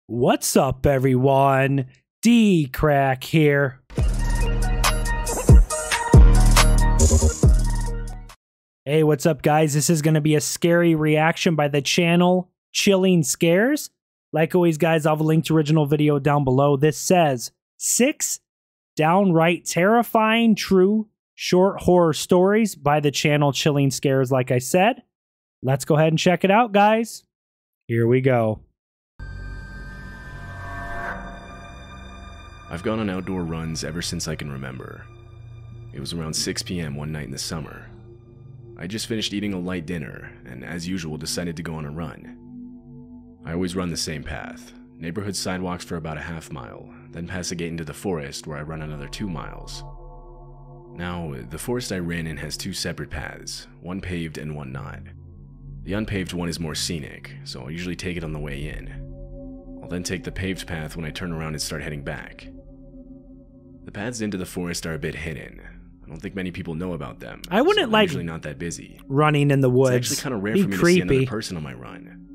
What's up, everyone? DKRACK here. Hey, what's up, guys? This is going to be a scary reaction by the channel Chilling Scares. Like always, guys, I'll have a link to original video down below. This says 6 downright terrifying true short horror stories by the channel Chilling Scares, like I said. Let's go ahead and check it out, guys. Here we go. I've gone on outdoor runs ever since I can remember. It was around 6 p.m. one night in the summer. I just finished eating a light dinner, and as usual decided to go on a run. I always run the same path, neighborhood sidewalks for about a half mile, then pass a gate into the forest where I run another 2 miles. Now, the forest I ran in has 2 separate paths, one paved and one not. The unpaved one is more scenic, so I'll usually take it on the way in. I'll then take the paved path when I turn around and start heading back. The paths into the forest are a bit hidden. I don't think many people know about them. I wouldn't like usually not that busy. Running in the woods. It's actually kind of rare for me to see another person on my run.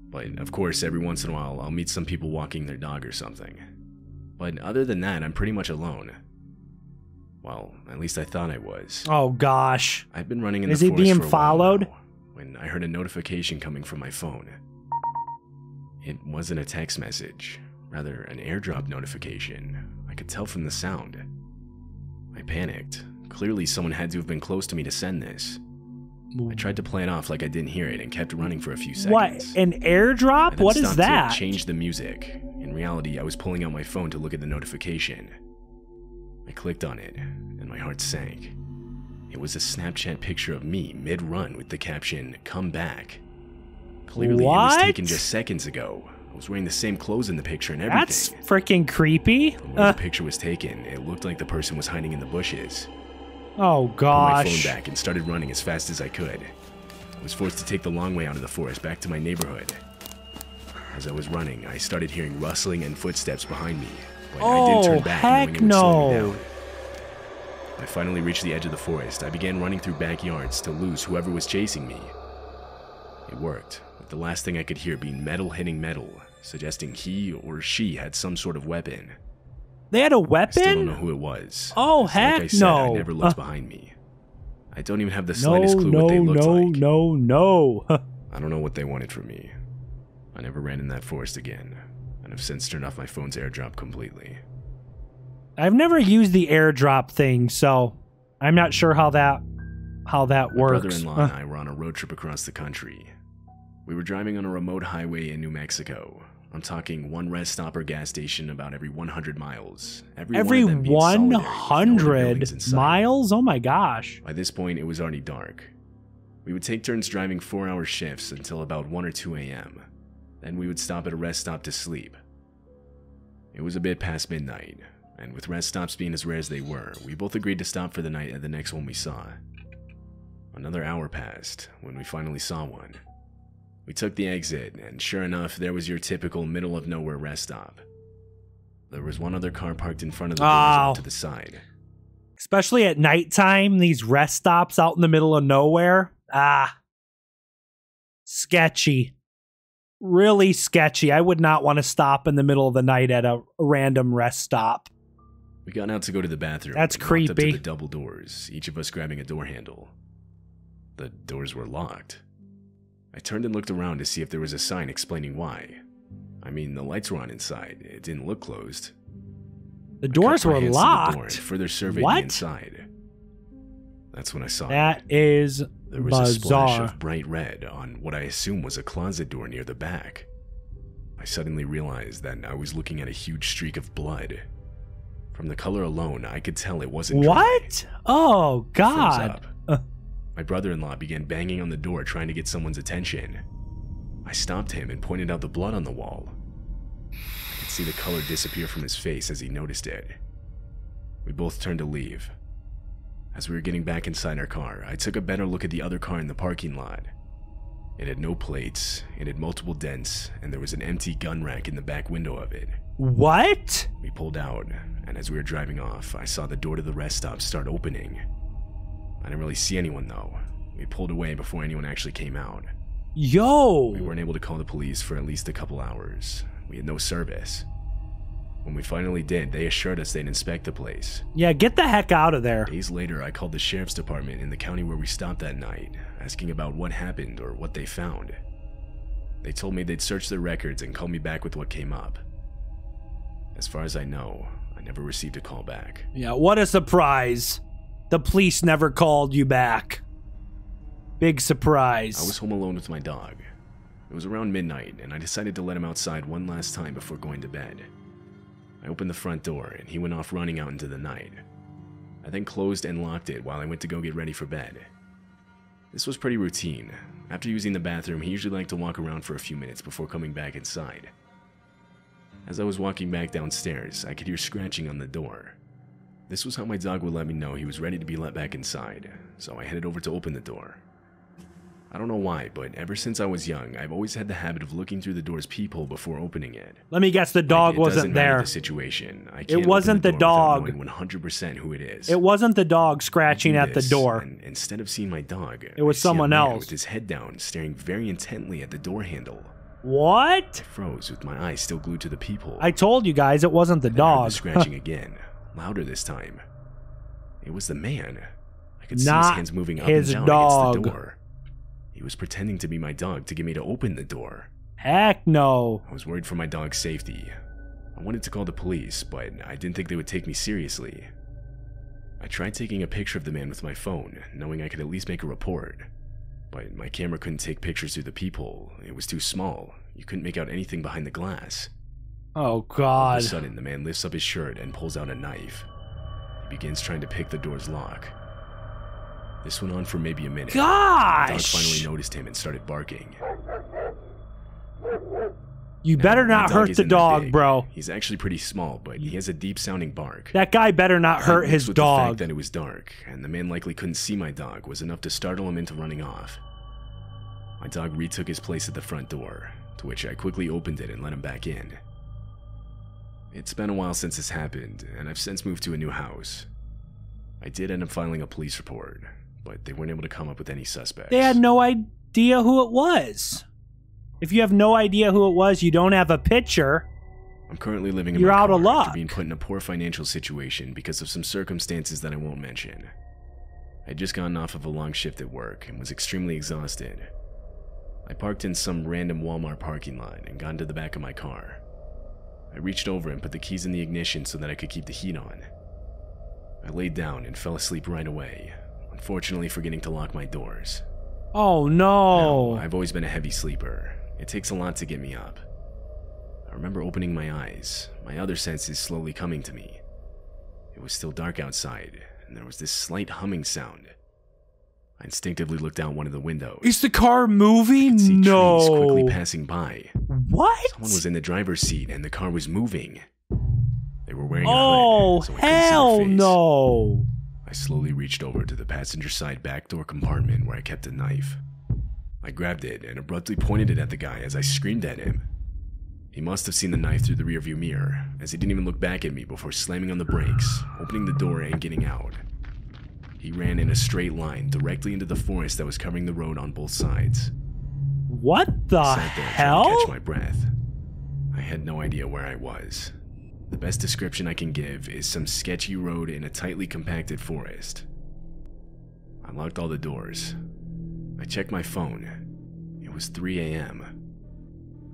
But of course, every once in a while, I'll meet some people walking their dog or something. But other than that, I'm pretty much alone. Well, at least I thought I was. Oh gosh. I've been running in the forest for a while. Is he being followed? When I heard a notification coming from my phone. It wasn't a text message, rather an airdrop notification. I could tell from the sound. I panicked. Clearly someone had to have been close to me to send this. I tried to play it off like I didn't hear it and kept running for a few seconds. What? An airdrop? What is that? To change the music. In reality, I was pulling out my phone to look at the notification. I clicked on it, and my heart sank. It was a Snapchat picture of me mid-run with the caption, "Come back." Clearly, what? It was taken just seconds ago. I was wearing the same clothes in the picture and everything. That's freaking creepy. When the picture was taken, it looked like the person was hiding in the bushes. Oh gosh. I put my phone back and started running as fast as I could. I was forced to take the long way out of the forest back to my neighborhood. As I was running, I started hearing rustling and footsteps behind me. But I didn't turn back, knowing it would slow me down. I finally reached the edge of the forest. I began running through backyards to lose whoever was chasing me. It worked, with the last thing I could hear being metal hitting metal, suggesting he or she had some sort of weapon. They had a weapon? I still don't know who it was. Oh, heck like I said, no. I never looked behind me. I don't even have the slightest clue what they looked like. No. I don't know what they wanted from me. I never ran in that forest again, and have since turned off my phone's airdrop completely. I've never used the airdrop thing, so I'm not sure how that works. My brother-in-law and I were on a road trip across the country. We were driving on a remote highway in New Mexico. I'm talking one rest stop or gas station about every 100 miles. Every 100 miles? Oh my gosh. By this point, it was already dark. We would take turns driving 4-hour shifts until about 1 or 2 a.m. Then we would stop at a rest stop to sleep. It was a bit past midnight, and with rest stops being as rare as they were, we both agreed to stop for the night at the next one we saw. Another hour passed when we finally saw one. We took the exit, and sure enough, there was your typical middle-of-nowhere rest stop. There was one other car parked in front of the doors off to the side. Especially at nighttime, these rest stops out in the middle of nowhere. Sketchy. Really sketchy. I would not want to stop in the middle of the night at a random rest stop. We got out to go to the bathroom. That's creepy. Walked up to the double doors, each of us grabbing a door handle. The doors were locked. I turned and looked around to see if there was a sign explaining why. I mean, the lights were on inside. It didn't look closed. The doors were locked? The door and further surveyed the inside. That's when I saw that is there was a splash of bright red on what I assume was a closet door near the back. I suddenly realized that I was looking at a huge streak of blood. From the color alone, I could tell it wasn't dry. What? Oh, God. My brother-in-law began banging on the door trying to get someone's attention. I stopped him and pointed out the blood on the wall. I could see the color disappear from his face as he noticed it. We both turned to leave. As we were getting back inside our car, I took a better look at the other car in the parking lot. It had no plates, it had multiple dents, and there was an empty gun rack in the back window of it. What? We pulled out, and as we were driving off, I saw the door to the rest stop start opening. I didn't really see anyone though. We pulled away before anyone actually came out. Yo! We weren't able to call the police for at least a couple hours. We had no service. When we finally did, they assured us they'd inspect the place. Yeah, get the heck out of there. Days later, I called the sheriff's department in the county where we stopped that night, asking about what happened or what they found. They told me they'd search their records and call me back with what came up. As far as I know, I never received a call back. Yeah, what a surprise. The police never called you back. Big surprise. I was home alone with my dog. It was around midnight, and I decided to let him outside one last time before going to bed. I opened the front door, and he went off running out into the night. I then closed and locked it while I went to go get ready for bed. This was pretty routine. After using the bathroom, he usually liked to walk around for a few minutes before coming back inside. As I was walking back downstairs, I could hear scratching on the door. This was how my dog would let me know he was ready to be let back inside, so I headed over to open the door. I don't know why, but ever since I was young, I've always had the habit of looking through the door's peephole before opening it. Let me guess, the dog wasn't there. The situation. I can't it wasn't the dog. Knowing 100% who it is. It wasn't the dog scratching at the door. And instead of seeing my dog, it was someone else with his head down, staring very intently at the door handle. What? I froze with my eyes still glued to the peephole. I told you guys it wasn't the dog. I heard the scratching again, louder this time. It was the man. I could see his hands moving up and down against the door. He was pretending to be my dog to get me to open the door. Heck no. I was worried for my dog's safety. I wanted to call the police, but I didn't think they would take me seriously. I tried taking a picture of the man with my phone, knowing I could at least make a report. But my camera couldn't take pictures through the peephole. It was too small. You couldn't make out anything behind the glass. Oh, God. All of a sudden, the man lifts up his shirt and pulls out a knife. He begins trying to pick the door's lock. This went on for maybe a minute. Gosh! The dog finally noticed him and started barking. You better not hurt the dog, bro. He's actually pretty small, but he has a deep-sounding bark. That guy better not hurt his dog. The fact that it was dark, and the man likely couldn't see my dog, was enough to startle him into running off. My dog retook his place at the front door, to which I quickly opened it and let him back in. It's been a while since this happened, and I've since moved to a new house. I did end up filing a police report, but they weren't able to come up with any suspects. They had no idea who it was. If you have no idea who it was, you don't have a picture. I'm currently living in You're my out car of luck. after being put in a poor financial situation because of some circumstances that I won't mention. I'd just gotten off of a long shift at work and was extremely exhausted. I parked in some random Walmart parking lot and got into the back of my car. I reached over and put the keys in the ignition so that I could keep the heat on. I laid down and fell asleep right away, unfortunately forgetting to lock my doors. Oh no! Now, I've always been a heavy sleeper. It takes a lot to get me up. I remember opening my eyes, my other senses slowly coming to me. It was still dark outside, and there was this slight humming sound. I instinctively looked out one of the windows. Is the car moving? I could see No. trees quickly passing by. What? Someone was in the driver's seat, and the car was moving. They were wearing a hood, so I couldn't see hell their face. no! I slowly reached over to the passenger side back door compartment where I kept a knife. I grabbed it and abruptly pointed it at the guy as I screamed at him. He must have seen the knife through the rearview mirror, as he didn't even look back at me before slamming on the brakes, opening the door and getting out. He ran in a straight line directly into the forest that was covering the road on both sides. What the I sat there hell? trying to catch my breath. I had no idea where I was. The best description I can give is some sketchy road in a tightly compacted forest. I locked all the doors. I checked my phone. It was 3 a.m.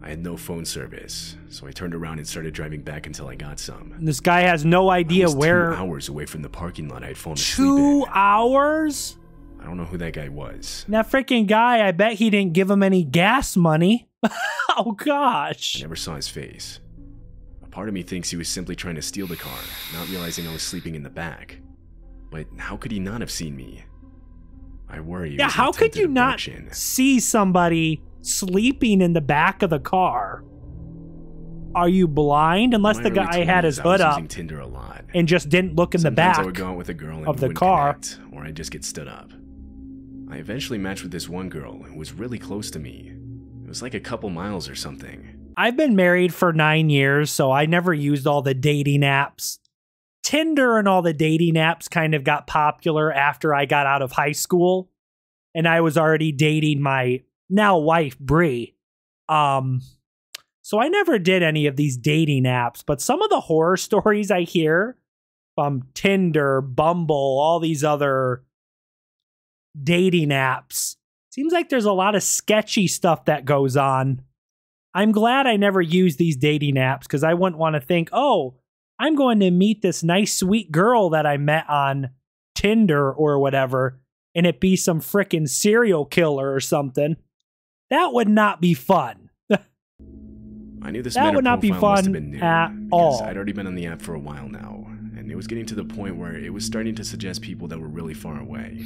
I had no phone service, so I turned around and started driving back until I got some. This guy has no idea I was where. 2 hours away from the parking lot I had fallen asleep in. 2 hours? I don't know who that guy was. That freaking guy, I bet he didn't give him any gas money. Oh gosh. I never saw his face. A part of me thinks he was simply trying to steal the car, not realizing I was sleeping in the back. But how could he not have seen me? I worry. Yeah, how could you not see somebody sleeping in the back of the car? Are you blind? Unless the guy had his hood up using Tinder a lot. and just didn't look in the back I would go out with a girl and of the wouldn't car. connect, or I'd just get stood up. I eventually matched with this one girl who was really close to me. It was like a couple miles or something. I've been married for 9 years, so I never used all the dating apps. Tinder and all the dating apps kind of got popular after I got out of high school, and I was already dating my now wife, Bree. So I never did any of these dating apps, but some of the horror stories I hear from Tinder, Bumble, all these other dating apps, seems like there's a lot of sketchy stuff that goes on. I'm glad I never used these dating apps because I wouldn't want to think, oh, I'm going to meet this nice, sweet girl that I met on Tinder or whatever, and it be some frickin' serial killer or something. That would not be fun. I knew this that would not be fun at all. I'd already been on the app for a while now, and it was getting to the point where it was starting to suggest people that were really far away.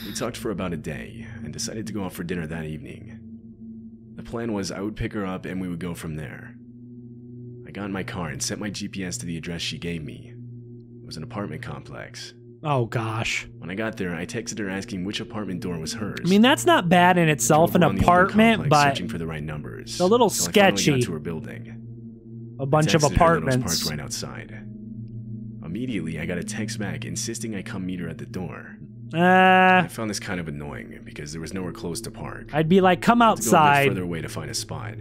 We talked for about a day, and decided to go out for dinner that evening. The plan was I would pick her up and we would go from there. I got in my car and set my GPS to the address she gave me. It was an apartment complex. Oh gosh. When I got there, I texted her asking which apartment door was hers. I mean, that's not bad in itself, an apartment, but searching for the right numbers. It's a little sketchy. I got to her building. A bunch of apartments parked right outside. Immediately, I got a text back insisting I come meet her at the door. I found this kind of annoying because there was nowhere close to park. I'd be like, come outside. I had to go a bit further away to find a spot.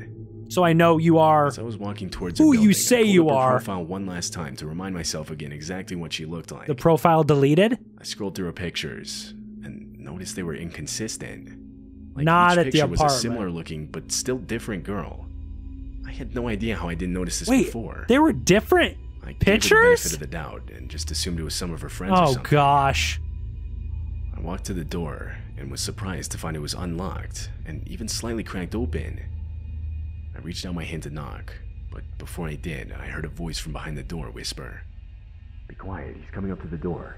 So I know you are As I was walking towards who building, you say you are. I pulled up her profile one last time to remind myself again exactly what she looked like. The profile deleted? I scrolled through her pictures and noticed they were inconsistent. Like not each at the picture apartment. was a similar looking but still different girl. I had no idea how I didn't notice this Wait, before. They were different I gave pictures? her the benefit of the doubt and just assumed it was some of her friends or Oh something. gosh. I walked to the door and was surprised to find it was unlocked and even slightly cracked open. I reached out my hand to knock, but before I did, I heard a voice from behind the door whisper, "Be quiet, he's coming up to the door."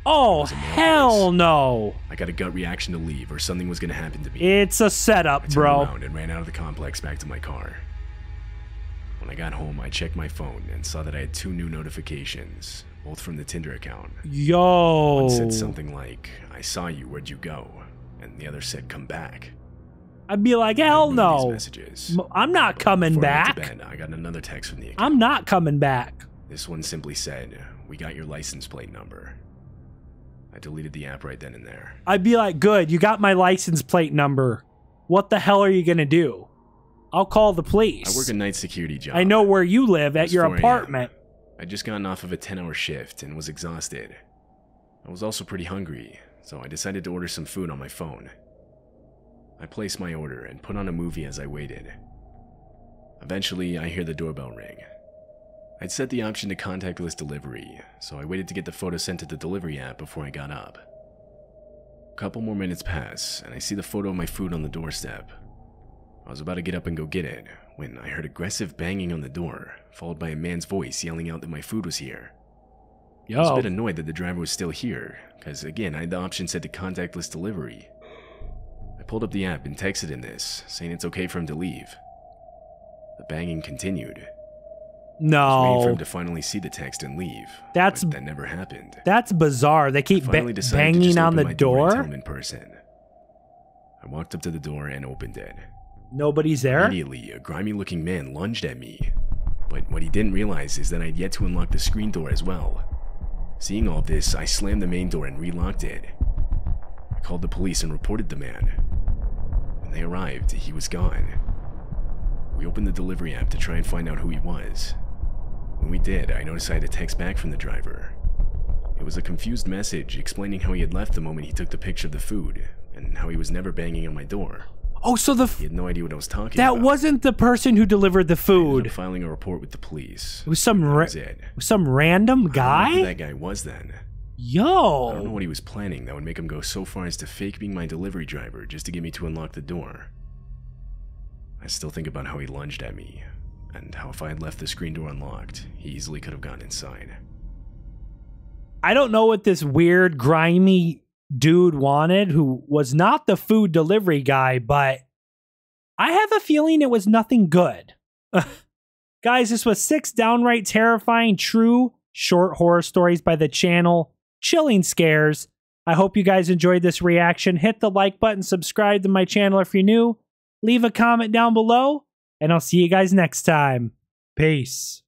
Oh, hell no. I got a gut reaction to leave or something was going to happen to me. It's a setup, I turned bro. around and ran out of the complex back to my car. When I got home, I checked my phone and saw that I had 2 new notifications, both from the Tinder account. Yo. One said something like, "I saw you, where'd you go?" And the other said, "Come back." I'd be like, hell no. Messages. I'm not coming Before I went back. to bed, I got another text from the account. I'm not coming back. This one simply said, "We got your license plate number." I deleted the app right then and there. I'd be like, good, you got my license plate number. What the hell are you going to do? I'll call the police. I work a night security job. I know where you live, at your apartment. I'd just gotten off of a 10-hour shift and was exhausted. I was also pretty hungry, so I decided to order some food on my phone. I placed my order and put on a movie as I waited. Eventually, I hear the doorbell ring. I'd set the option to contactless delivery, so I waited to get the photo sent to the delivery app before I got up. A couple more minutes pass, and I see the photo of my food on the doorstep. I was about to get up and go get it, when I heard aggressive banging on the door, followed by a man's voice yelling out that my food was here. I was a bit annoyed that the driver was still here, because again, I had the option set to contactless delivery. I pulled up the app and texted him this, saying it's okay for him to leave. The banging continued. No. I was waiting for him to finally see the text and leave. That never happened. That's bizarre. They keep banging on the door. Tell him in person. I walked up to the door and opened it. Nobody's there? Immediately, a grimy-looking man lunged at me. But what he didn't realize is that I'd yet to unlock the screen door as well. Seeing all this, I slammed the main door and relocked it. I called the police and reported the man. When they arrived, he was gone. We opened the delivery app to try and find out who he was. When we did, I noticed I had a text back from the driver. It was a confused message explaining how he had left the moment he took the picture of the food, and how he was never banging on my door. Oh, so he had no idea what I was talking about. That wasn't the person who delivered the food. I ended up filing a report with the police. It was some random guy? I don't know who that guy was then. Yo. I don't know what he was planning that would make him go so far as to fake being my delivery driver just to get me to unlock the door. I still think about how he lunged at me, and how if I had left the screen door unlocked, he easily could have gotten inside. I don't know what this weird, grimy dude wanted, who was not the food delivery guy, but I have a feeling it was nothing good. Guys, this was 6 downright terrifying, true, short horror stories by the channel Chilling Scares. I hope you guys enjoyed this reaction. Hit the like button, subscribe to my channel if you're new. Leave a comment down below, and I'll see you guys next time. Peace.